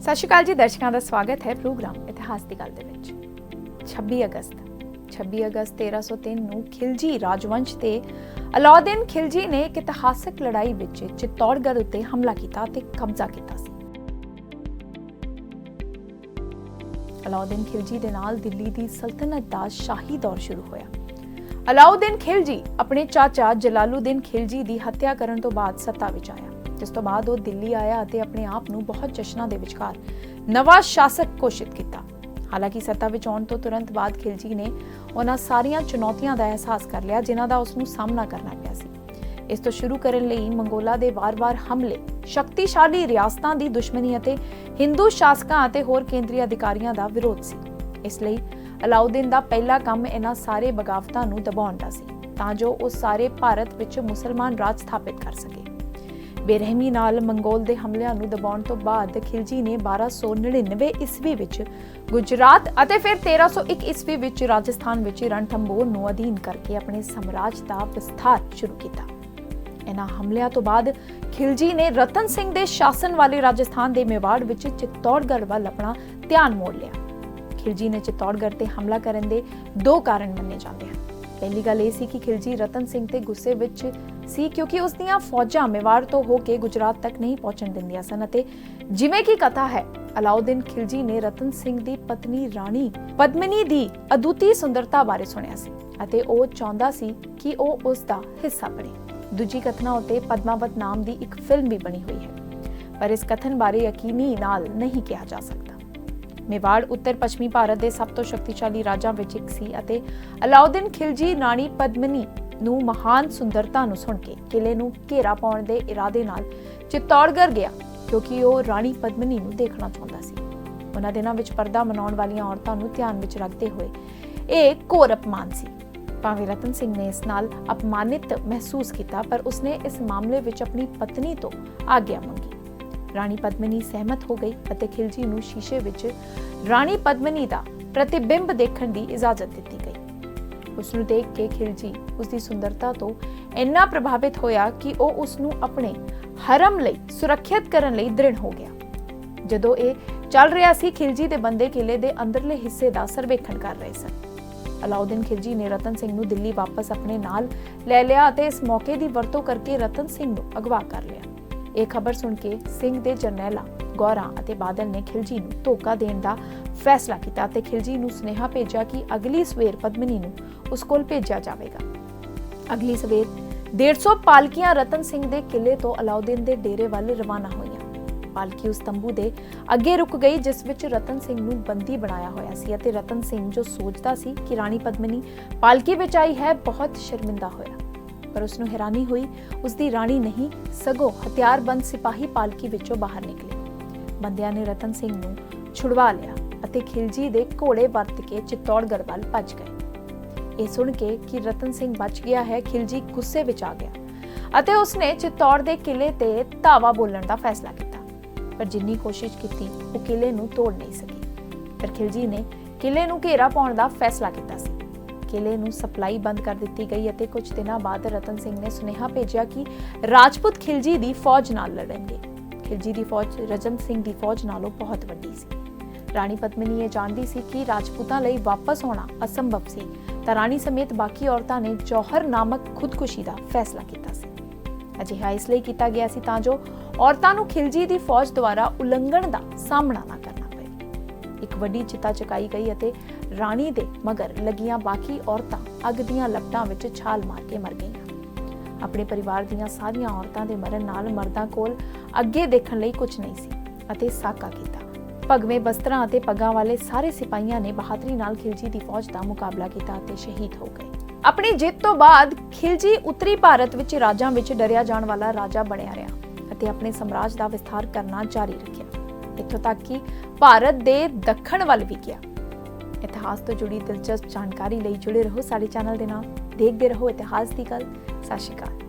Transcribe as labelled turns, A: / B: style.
A: ਸਤਿ ਸ਼੍ਰੀ ਅਕਾਲ ਜੀ ਦਰਸ਼ਕਾਂ ਦਾ ਸਵਾਗਤ ਹੈ ਪ੍ਰੋਗਰਾਮ ਇਤਿਹਾਸ ਦੀ ਗੱਲ ਦੇ ਵਿੱਚ। 26 ਅਗਸਤ 1303 ਨੂੰ ਖਿਲਜੀ ਰਾਜਵੰਸ਼ ਤੇ ਅਲਾਉਦੀਨ ਖਿਲਜੀ ਨੇ ਇੱਕ ਇਤਿਹਾਸਕ ਲੜਾਈ ਵਿੱਚ ਚਿਤੌੜਗੜ੍ਹ ਉੱਤੇ ਹਮਲਾ ਕੀਤਾ ਤੇ ਕਬਜ਼ਾ ਕੀਤਾ ਸੀ। ਅਲਾਉਦੀਨ ਖਿਲਜੀ ਦੇ ਨਾਲ ਦਿੱਲੀ ਦੀ ਸਲਤਨਤ ਦਾ ਸ਼ਾਹੀ ਦੌਰ ਸ਼ੁਰੂ ਹੋਇਆ। ਅਲਾਉਦੀਨ ਖਿਲਜੀ ਆਪਣੇ ਚਾਚਾ ਜਲਾਲੂਦੀਨ ਖਿਲਜੀ ਦੀ ਹੱਤਿਆ ਕਰਨ ਤੋਂ ਬਾਅਦ ਸੱਤਾ ਵਿੱਚ ਆਇਆ, ਜਿਸ ਤੋਂ ਬਾਅਦ ਉਹ ਦਿੱਲੀ ਆਇਆ ਅਤੇ ਆਪਣੇ ਆਪ ਨੂੰ ਬਹੁਤ ਜਸ਼ਨਾਂ ਦੇ ਵਿਚਕਾਰ ਨਵਾਂ ਸ਼ਾਸਕ ਘੋਸ਼ਿਤ ਕੀਤਾ। ਹਾਲਾਂਕਿ ਸੱਤਾ ਵਿੱਚ ਆਉਣ ਤੋਂ ਤੁਰੰਤ ਬਾਅਦ ਖਿਲਜੀ ਨੇ ਉਹਨਾਂ ਸਾਰੀਆਂ ਚੁਣੌਤੀਆਂ ਦਾ ਅਹਿਸਾਸ ਕਰ ਲਿਆ ਜਿਨ੍ਹਾਂ ਦਾ ਉਸ ਨੂੰ ਸਾਹਮਣਾ ਕਰਨਾ ਪਿਆ ਸੀ। ਇਸ ਤੋਂ ਸ਼ੁਰੂ ਕਰਨ ਲਈ ਮੰਗੋਲਾਂ ਦੇ ਵਾਰ-ਵਾਰ ਹਮਲੇ, ਸ਼ਕਤੀਸ਼ਾਲੀ ਰਿਆਸਤਾਂ ਦੀ ਦੁਸ਼ਮਣੀ ਅਤੇ ਹਿੰਦੂ ਸ਼ਾਸਕਾਂ ਅਤੇ ਹੋਰ ਕੇਂਦਰੀ ਅਧਿਕਾਰੀਆਂ ਦਾ ਵਿਰੋਧ ਸੀ। ਇਸ ਲਈ ਅਲਾਉਦੀਨ ਦਾ ਪਹਿਲਾ ਕੰਮ ਇਹਨਾਂ ਸਾਰੇ ਬਗਾਵਤਾਂ ਨੂੰ ਦਬਾਉਣ ਦਾ ਸੀ ਤਾਂ ਜੋ ਉਹ ਸਾਰੇ ਭਾਰਤ ਵਿੱਚ ਮੁਸਲਮਾਨ ਰਾਜ ਸਥਾਪਿਤ ਕਰ ਸਕੇ। ਬੇਰਹਿਮੀ ਨਾਲ ਮੰਗੋਲ ਦੇ ਹਮਲਿਆਂ ਨੂੰ ਦਬਾਉਣ ਤੋਂ ਬਾਅਦ ਖਿਲਜੀ ਨੇ 1299 ਈਸਵੀ ਵਿੱਚ ਗੁਜਰਾਤ ਅਤੇ ਫਿਰ 1301 ਈਸਵੀ ਵਿੱਚ ਰਾਜਸਥਾਨ ਵਿੱਚ ਰਣਥੰਭੋਰ ਨੂੰ ਅਧੀਨ ਕਰਕੇ ਆਪਣੇ ਸਾਮਰਾਜ ਦਾ ਵਿਸਥਾਰ ਸ਼ੁਰੂ ਕੀਤਾ। ਇਹਨਾਂ ਹਮਲਿਆਂ ਤੋਂ ਬਾਅਦ ਖਿਲਜੀ ਨੇ ਰਤਨ ਸਿੰਘ ਦੇ ਸ਼ਾਸਨ ਵਾਲੇ ਰਾਜਸਥਾਨ ਦੇ ਮੇਵਾੜ ਵਿੱਚ ਚਿਤੌੜਗੜ੍ਹ ਵੱਲ ਆਪਣਾ ਧਿਆਨ ਮੋੜ ਲਿਆ। ਖਿਲਜੀ ਨੇ ਚਿਤੌੜਗੜ੍ਹ ਤੇ ਹਮਲਾ ਕਰਨ ਦੇ ਦੋ ਕਾਰਨ ਮੰਨੇ ਜਾਂਦੇ ਹਨ। ਪਹਿਲੀ ਗੱਲ ਇਹ ਸੀ ਕਿ ਖਿਲਜੀ ਰਤਨ ਸਿੰਘ ਤੇ ਗੁੱਸੇ ਵਿੱਚ ਸੀ ਕਿਉਂਕਿ ਉਸ ਦੀਆਂ ਫੌਜਾਂ ਮੇਵਾੜ ਤੋਂ ਹੋ ਕੇ ਗੁਜਰਾਤ ਤੱਕ ਨਹੀਂ ਪਹੁੰਚਣ ਦਿੰਦੀਆਂ ਸਨ ਅਤੇ ਜਿਵੇਂ ਕਿ ਕਥਾ ਹੈ, ਅਲਾਉਦੀਨ ਖਿਲਜੀ ਨੇ ਰਤਨ ਸਿੰਘ ਦੀ ਪਤਨੀ ਰਾਣੀ ਪਦਮਨੀ ਦੀ ਅਦੁੱਤੀ ਸੁੰਦਰਤਾ ਬਾਰੇ ਸੁਣਿਆ ਸੀ ਅਤੇ ਉਹ ਚਾਹੁੰਦਾ ਸੀ ਕਿ ਉਹ ਉਸ ਦਾ ਹਿੱਸਾ ਬਣੇ। ਦੂਜੀ ਕਥਨਾ ਉੱਤੇ ਪਦਮਾਵਤ ਨਾਮ ਦੀ ਇੱਕ ਫਿਲਮ ਵੀ ਬਣੀ ਹੋਈ ਹੈ, ਪਰ ਇਸ ਕਥਨ ਬਾਰੇ ਯਕੀਨੀ ਨਾਲ ਨਹੀਂ ਕਿਹਾ ਜਾ ਸਕਦਾ। ਮੇਵਾੜ ਉੱਤਰ ਪੱਛਮੀ ਭਾਰਤ ਦੇ ਸਭ ਤੋਂ ਸ਼ਕਤੀਸ਼ਾਲੀ ਰਾਜਾਂ ਵਿੱਚ ਇੱਕ ਸੀ ਅਤੇ ਅਲਾਉਦੀਨ ਖਿਲਜੀ ਰਾਣੀ ਪਦਮਨੀ ਨੂੰ ਮਹਾਨ ਸੁੰਦਰਤਾ ਨੂੰ ਸੁਣ ਕੇ ਕਿਲੇ ਨੂੰ ਘੇਰਾ ਪਾਉਣ ਦੇ ਇਰਾਦੇ ਨਾਲ ਚਿਤੌੜਗੜ੍ਹ ਗਿਆ ਕਿਉਂਕਿ ਉਹ ਰਾਣੀ ਪਦਮਨੀ ਨੂੰ ਦੇਖਣਾ ਚਾਹੁੰਦਾ ਸੀ। ਉਹਨਾਂ ਦਿਨਾਂ ਵਿੱਚ ਪਰਦਾ ਮਨਾਉਣ ਵਾਲੀਆਂ ਔਰਤਾਂ ਨੂੰ ਧਿਆਨ ਵਿੱਚ ਰੱਖਦੇ ਹੋਏ ਇਹ ਘੋਰ ਅਪਮਾਨ ਸੀ। ਭਾਵੇਂ ਰਤਨ ਸਿੰਘ ਨੇ ਇਸ ਨਾਲ ਅਪਮਾਨਿਤ ਮਹਿਸੂਸ ਕੀਤਾ, ਪਰ ਉਸਨੇ ਇਸ ਮਾਮਲੇ ਵਿੱਚ ਆਪਣੀ ਪਤਨੀ ਤੋਂ ਆਗਿਆ ਮੰਗੀ। ਰਾਣੀ ਪਦਮਨੀ ਸਹਿਮਤ ਹੋ ਗਈ ਅਤੇ ਖਿਲਜੀ ਨੂੰ ਸ਼ੀਸ਼ੇ ਵਿੱਚ ਰਾਣੀ ਪਦਮਨੀ ਦਾ ਪ੍ਰਤੀਬਿੰਬ ਦੇਖਣ ਦੀ ਇਜਾਜ਼ਤ ਦਿੱਤੀ ਗਈ। ਉਸ ਨੂੰ ਦੇਖ ਕੇ ਖਿਲਜੀ ਉਸ ਦੀ ਸੁੰਦਰਤਾ ਤੋਂ ਇੰਨਾ ਪ੍ਰਭਾਵਿਤ ਹੋਇਆ ਕਿ ਉਹ ਉਸ ਨੂੰ ਆਪਣੇ ਹਰਮ ਲਈ ਸੁਰੱਖਿਅਤ ਕਰਨ ਲਈ ਦ੍ਰਿੜ ਹੋ ਗਿਆ। ਜਦੋਂ ਇਹ ਚੱਲ ਰਿਹਾ ਸੀ, ਖਿਲਜੀ ਦੇ ਬੰਦੇ ਕਿਲੇ ਦੇ ਅੰਦਰਲੇ ਹਿੱਸੇ ਦਾ ਸਰਵੇਖਣ ਕਰ ਰਹੇ ਸਨ। ਅਲਾਉਦੀਨ ਖਿਲਜੀ ਨੇ ਰਤਨ ਸਿੰਘ ਨੂੰ ਦਿੱਲੀ ਵਾਪਸ ਆਪਣੇ ਨਾਲ ਲੈ ਲਿਆ ਅਤੇ ਇਸ ਮੌਕੇ ਦੀ ਵਰਤੋਂ ਕਰਕੇ ਰਤਨ ਸਿੰਘ ਨੂੰ ਅਗਵਾ ਕਰ ਲਿਆ। ਇਹ ਖਬਰ ਸੁਣ ਕੇ ਸਿੰਘ ਦੇ ਜਰਨੈਲਾਂ ਗੌਰਾਂ ਅਤੇ ਬਾਦਲ ਨੇ ਖਿਲਜੀ ਨੂੰ ਧੋਖਾ ਦੇਣ ਦਾ ਫੈਸਲਾ ਕੀਤਾ ਅਤੇ ਖਿਲਜੀ ਨੂੰ ਸੁਨੇਹਾ ਭੇਜਿਆ ਕਿ ਅਗਲੀ ਸਵੇਰ ਪਦਮਨੀ ਨੂੰ ਉਸ ਕੋਲ ਭੇਜਿਆ ਜਾਵੇਗਾ। ਅਗਲੀ ਸਵੇਰ 150 ਪਾਲਕੀਆਂ ਰਤਨ ਸਿੰਘ ਦੇ ਕਿਲੇ ਤੋਂ ਅਲਾਉਦੀਨ ਦੇ ਡੇਰੇ ਵੱਲ ਰਵਾਨਾ ਹੋਈਆਂ। ਪਾਲਕੀ ਉਸ ਤੰਬੂ ਦੇ ਅੱਗੇ ਰੁਕ ਗਈ ਜਿਸ ਵਿੱਚ ਰਤਨ ਸਿੰਘ ਨੂੰ ਬੰਦੀ ਬਣਾਇਆ ਹੋਇਆ ਸੀ ਅਤੇ ਰਤਨ ਸਿੰਘ ਜੋ ਸੋਚਦਾ ਸੀ ਕਿ ਰਾਣੀ ਪਦਮਨੀ ਪਾਲਕੀ ਵਿੱਚ ਆਈ ਹੈ, ਬਹੁਤ ਸ਼ਰਮਿੰਦਾ ਹੋਇਆ। ਪਰ ਉਸ ਨੂੰ ਹੈਰਾਨੀ ਹੋਈ, ਉਸ ਦੀ ਰਾਣੀ ਨਹੀਂ ਸਗੋਂ ਹਥਿਆਰਬੰਦ ਸਿਪਾਹੀ ਪਾਲਕੀ ਵਿੱਚੋਂ ਬਾਹਰ ਨਿਕਲੇ। ਬੰਦਿਆਂ ਨੇ ਰਤਨ ਸਿੰਘ ਨੂੰ ਛੁਡਵਾ ਲਿਆ ਅਤੇ ਖਿਲਜੀ ਦੇ ਘੋੜੇ ਵਰਤ ਕੇ ਚਿਤੌੜਗੜ੍ਹ ਵੱਲ ਭੱਜ ਗਏ। ਇਹ ਸੁਣ ਕੇ ਕਿ ਰਤਨ ਸਿੰਘ ਬਚ ਗਿਆ ਹੈ, ਖਿਲਜੀ ਗੁੱਸੇ ਵਿੱਚ ਆ ਗਿਆ ਅਤੇ ਉਸਨੇ ਚਿਤੌੜ ਦੇ ਕਿਲੇ ਤੇ ਧਾਵਾ ਬੋਲਣ ਦਾ ਫੈਸਲਾ ਕੀਤਾ। ਪਰ ਜਿੰਨੀ ਕੋਸ਼ਿਸ਼ ਕੀਤੀ ਉਹ ਕਿਲੇ ਨੂੰ ਤੋੜ ਨਹੀਂ ਸਕੀ। ਪਰ ਖਿਲਜੀ ਨੇ ਕਿਲੇ ਨੂੰ ਘੇਰਾ ਪਾਉਣ ਦਾ ਫੈਸਲਾ ਕੀਤਾ ਸੀ। ਕਿਲੇ ਨੂੰ ਸਪਲਾਈ ਬੰਦ ਕਰ ਦਿੱਤੀ ਗਈ ਅਤੇ ਕੁਝ ਦਿਨਾਂ ਬਾਅਦ ਰਤਨ ਸਿੰਘ ਨੇ ਸੁਨੇਹਾ ਭੇਜਿਆ ਕਿ ਰਾਜਪੂਤ ਖਿਲਜੀ ਦੀ ਫੌਜ ਨਾਲ ਲੜਨਗੇ। ਖਿਲਜੀ ਦੀ ਫੌਜ ਰਜਨ ਸਿੰਘ ਦੀ ਫੌਜ ਨਾਲੋਂ ਬਹੁਤ ਵੱਡੀ ਸੀ। ਰਾਣੀ ਪਦਮਨੀ ਇਹ ਜਾਣਦੀ ਸੀ ਕਿ ਰਾਜਪੂਤਾਂ ਲਈ ਵਾਪਸ ਆਉਣਾ ਅਸੰਭਵ ਸੀ ਤਾਂ ਰਾਣੀ ਸਮੇਤ ਬਾਕੀ ਔਰਤਾਂ ਨੇ ਜੌਹਰ ਨਾਮਕ ਖੁਦਕੁਸ਼ੀ ਦਾ ਫੈਸਲਾ ਕੀਤਾ ਸੀ। ਅਜਿਹਾ ਇਸ ਲਈ ਕੀਤਾ ਗਿਆ ਸੀ ਤਾਂ ਜੋ ਔਰਤਾਂ ਨੂੰ ਖਿਲਜੀ ਦੀ ਫੌਜ ਦੁਆਰਾ ਉਲੰਘਣ ਦਾ ਸਾਹਮਣਾ ਨਾ ਕਰਨਾ ਪਏ। ਇੱਕ ਵੱਡੀ ਚਿਤਾ ਚਕਾਈ ਗਈ ਅਤੇ ਰਾਣੀ ਦੇ ਮਗਰ ਲੱਗੀਆਂ ਬਾਕੀ ਔਰਤਾਂ ਅੱਗ ਦੀਆਂ ਲਪਟਾਂ ਵਿੱਚ ਛਾਲ ਮਾਰ ਕੇ ਮਰ ਗਈਆਂ। ਆਪਣੇ ਪਰਿਵਾਰ ਦੀਆਂ ਸਾਰੀਆਂ ਔਰਤਾਂ ਦੇ ਮਰਨ ਨਾਲ ਮਰਦਾਂ ਕੋਲ ਅੱਗੇ ਦੇਖਣ ਲਈ ਕੁਝ ਨਹੀਂ ਸੀ ਅਤੇ ਸਾਕਾ ਕੀਤਾ। ਭਗਵੇਂ ਬਸਤਰਾਂ ਅਤੇ ਪੱਗਾਂ ਵਾਲੇ ਸਾਰੇ ਸਿਪਾਹੀਆਂ ਨੇ ਬਹਾਦਰੀ ਨਾਲ ਖਿਲਜੀ ਦੀ ਫੌਜ ਦਾ ਮੁਕਾਬਲਾ ਕੀਤਾ ਅਤੇ ਸ਼ਹੀਦ ਹੋ ਗਏ। ਆਪਣੀ ਜਿੱਤ ਤੋਂ ਬਾਅਦ ਖਿਲਜੀ ਉੱਤਰੀ ਭਾਰਤ ਵਿੱਚ ਰਾਜਾਂ ਵਿੱਚ ਡਰਿਆ ਜਾਣ ਵਾਲਾ ਰਾਜਾ ਬਣਿਆ ਰਿਹਾ ਅਤੇ ਆਪਣੇ ਸਾਮਰਾਜ ਦਾ ਵਿਸਥਾਰ ਕਰਨਾ ਜਾਰੀ ਰੱਖਿਆ, ਇੱਥੋਂ ਤੱਕ ਕਿ ਭਾਰਤ ਦੇ ਦੱਖਣ ਵੱਲ ਵੀ ਗਿਆ। ਇਤਿਹਾਸ ਤੋਂ ਜੁੜੀ ਦਿਲਚਸਪ ਜਾਣਕਾਰੀ ਲਈ ਜੁੜੇ ਰਹੋ ਸਾਡੇ ਚੈਨਲ ਦੇ ਨਾਲ। ਦੇਖਦੇ ਰਹੋ ਇਤਿਹਾਸ ਦੀ ਗੱਲ। ਸਤਿ ਸ਼੍ਰੀ ਅਕਾਲ।